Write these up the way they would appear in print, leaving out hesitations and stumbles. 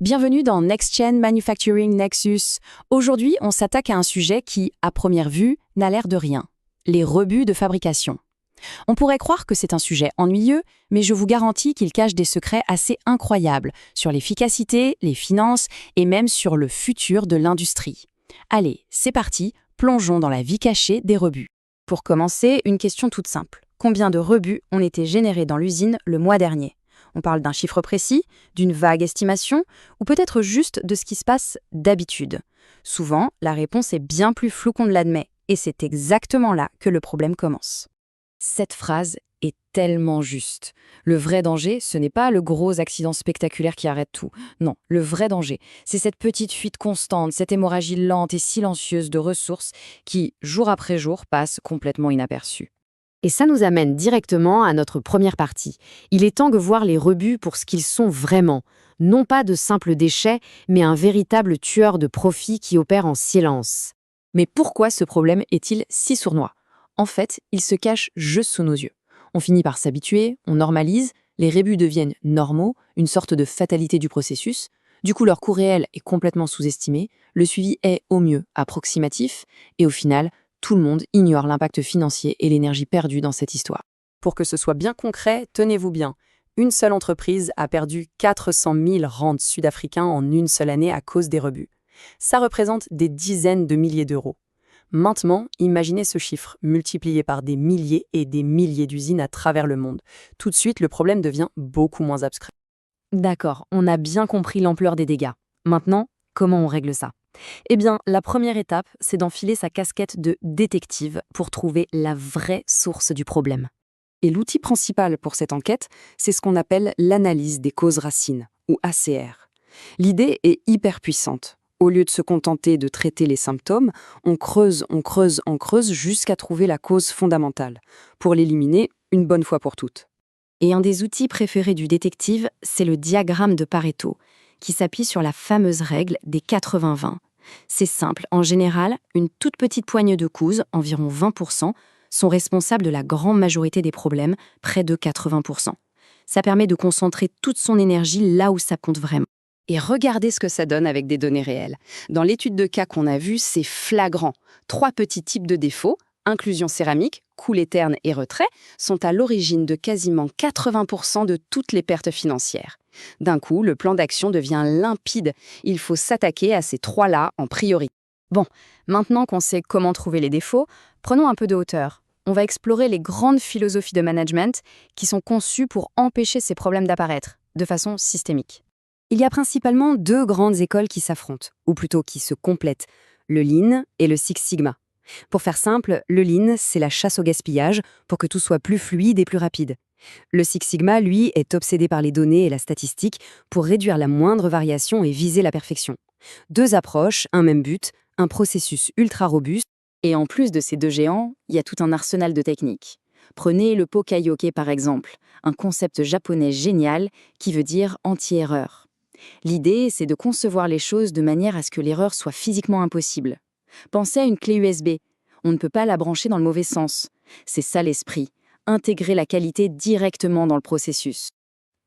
Bienvenue dans Next Gen Manufacturing Nexus. Aujourd'hui, on s'attaque à un sujet qui, à première vue, n'a l'air de rien. Les rebuts de fabrication. On pourrait croire que c'est un sujet ennuyeux, mais je vous garantis qu'il cache des secrets assez incroyables sur l'efficacité, les finances et même sur le futur de l'industrie. Allez, c'est parti, plongeons dans la vie cachée des rebuts. Pour commencer, une question toute simple. Combien de rebuts ont été générés dans l'usine le mois dernier ? On parle d'un chiffre précis, d'une vague estimation, ou peut-être juste de ce qui se passe d'habitude. Souvent, la réponse est bien plus floue qu'on ne l'admet, et c'est exactement là que le problème commence. Cette phrase est tellement juste. Le vrai danger, ce n'est pas le gros accident spectaculaire qui arrête tout. Non, le vrai danger, c'est cette petite fuite constante, cette hémorragie lente et silencieuse de ressources qui, jour après jour, passe complètement inaperçue. Et ça nous amène directement à notre première partie. Il est temps de voir les rebuts pour ce qu'ils sont vraiment. Non pas de simples déchets, mais un véritable tueur de profit qui opère en silence. Mais pourquoi ce problème est-il si sournois ? En fait, il se cache juste sous nos yeux. On finit par s'habituer, on normalise, les rebuts deviennent normaux, une sorte de fatalité du processus. Du coup, leur coût réel est complètement sous-estimé, le suivi est au mieux approximatif, et au final, tout le monde ignore l'impact financier et l'énergie perdue dans cette histoire. Pour que ce soit bien concret, tenez-vous bien. Une seule entreprise a perdu 400 000 rands sud-africains en une seule année à cause des rebuts. Ça représente des dizaines de milliers d'euros. Maintenant, imaginez ce chiffre multiplié par des milliers et des milliers d'usines à travers le monde. Tout de suite, le problème devient beaucoup moins abstrait. D'accord, on a bien compris l'ampleur des dégâts. Maintenant, comment on règle ça ? Eh bien, la première étape, c'est d'enfiler sa casquette de détective pour trouver la vraie source du problème. Et l'outil principal pour cette enquête, c'est ce qu'on appelle l'analyse des causes racines, ou ACR. L'idée est hyper puissante. Au lieu de se contenter de traiter les symptômes, on creuse jusqu'à trouver la cause fondamentale, pour l'éliminer une bonne fois pour toutes. Et un des outils préférés du détective, c'est le diagramme de Pareto, qui s'appuie sur la fameuse règle des 80-20. C'est simple, en général, une toute petite poignée de causes, environ 20%, sont responsables de la grande majorité des problèmes, près de 80%. Ça permet de concentrer toute son énergie là où ça compte vraiment. Et regardez ce que ça donne avec des données réelles. Dans l'étude de cas qu'on a vue, c'est flagrant. 3 petits types de défauts, inclusion céramique, coulée terne et retrait, sont à l'origine de quasiment 80% de toutes les pertes financières. D'un coup, le plan d'action devient limpide. Il faut s'attaquer à ces 3-là en priorité. Bon, maintenant qu'on sait comment trouver les défauts, prenons un peu de hauteur. On va explorer les grandes philosophies de management qui sont conçues pour empêcher ces problèmes d'apparaître, de façon systémique. Il y a principalement 2 grandes écoles qui s'affrontent, ou plutôt qui se complètent, le Lean et le Six Sigma. Pour faire simple, le Lean, c'est la chasse au gaspillage pour que tout soit plus fluide et plus rapide. Le Six Sigma, lui, est obsédé par les données et la statistique pour réduire la moindre variation et viser la perfection. 2 approches, un même but, un processus ultra robuste. Et en plus de ces 2 géants, il y a tout un arsenal de techniques. Prenez le Pokayoke par exemple, un concept japonais génial qui veut dire anti-erreur. L'idée, c'est de concevoir les choses de manière à ce que l'erreur soit physiquement impossible. Pensez à une clé USB. On ne peut pas la brancher dans le mauvais sens. C'est ça l'esprit. Intégrer la qualité directement dans le processus.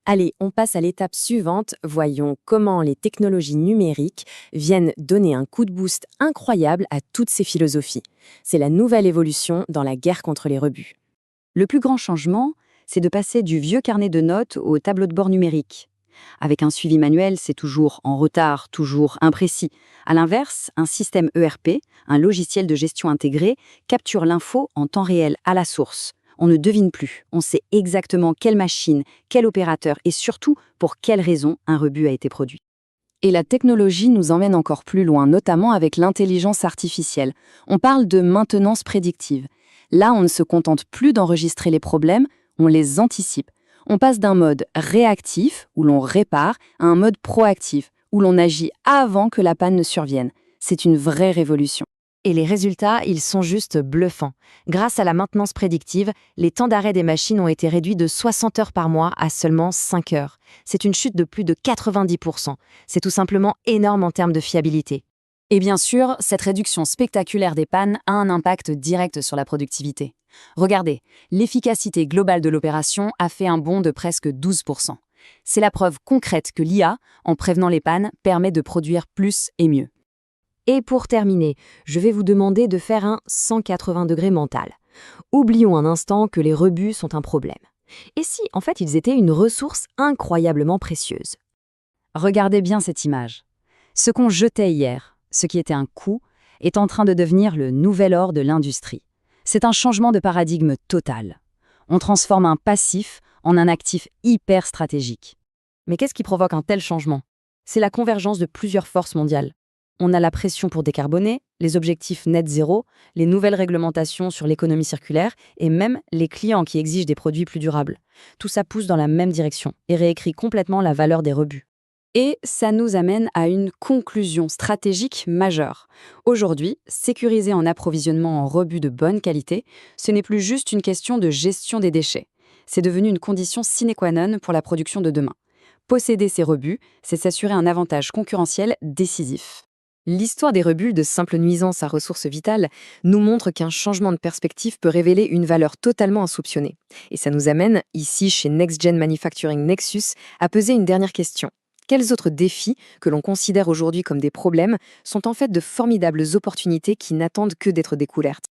Allez, on passe à l'étape suivante. Voyons comment les technologies numériques viennent donner un coup de boost incroyable à toutes ces philosophies. C'est la nouvelle évolution dans la guerre contre les rebuts. Le plus grand changement, c'est de passer du vieux carnet de notes au tableau de bord numérique. Avec un suivi manuel, c'est toujours en retard, toujours imprécis. À l'inverse, un système ERP, un logiciel de gestion intégré, capture l'info en temps réel à la source. On ne devine plus, on sait exactement quelle machine, quel opérateur et surtout pour quelle raison un rebut a été produit. Et la technologie nous emmène encore plus loin, notamment avec l'intelligence artificielle. On parle de maintenance prédictive. Là, on ne se contente plus d'enregistrer les problèmes, on les anticipe. On passe d'un mode réactif, où l'on répare, à un mode proactif, où l'on agit avant que la panne ne survienne. C'est une vraie révolution. Et les résultats, ils sont juste bluffants. Grâce à la maintenance prédictive, les temps d'arrêt des machines ont été réduits de 60 heures par mois à seulement 5 heures. C'est une chute de plus de 90%. C'est tout simplement énorme en termes de fiabilité. Et bien sûr, cette réduction spectaculaire des pannes a un impact direct sur la productivité. Regardez, l'efficacité globale de l'opération a fait un bond de presque 12%. C'est la preuve concrète que l'IA, en prévenant les pannes, permet de produire plus et mieux. Et pour terminer, je vais vous demander de faire un 180 degrés mental. Oublions un instant que les rebuts sont un problème. Et si, en fait, ils étaient une ressource incroyablement précieuse? Regardez bien cette image. Ce qu'on jetait hier, ce qui était un coût, est en train de devenir le nouvel or de l'industrie. C'est un changement de paradigme total. On transforme un passif en un actif hyper stratégique. Mais qu'est-ce qui provoque un tel changement? C'est la convergence de plusieurs forces mondiales. On a la pression pour décarboner, les objectifs net zéro, les nouvelles réglementations sur l'économie circulaire et même les clients qui exigent des produits plus durables. Tout ça pousse dans la même direction et réécrit complètement la valeur des rebuts. Et ça nous amène à une conclusion stratégique majeure. Aujourd'hui, sécuriser en approvisionnement en rebuts de bonne qualité, ce n'est plus juste une question de gestion des déchets. C'est devenu une condition sine qua non pour la production de demain. Posséder ces rebuts, c'est s'assurer un avantage concurrentiel décisif. L'histoire des rebuts, de simples nuisances à ressources vitales, nous montre qu'un changement de perspective peut révéler une valeur totalement insoupçonnée. Et ça nous amène, ici chez Next Gen Manufacturing Nexus, à poser une dernière question. Quels autres défis, que l'on considère aujourd'hui comme des problèmes, sont en fait de formidables opportunités qui n'attendent que d'être découvertes?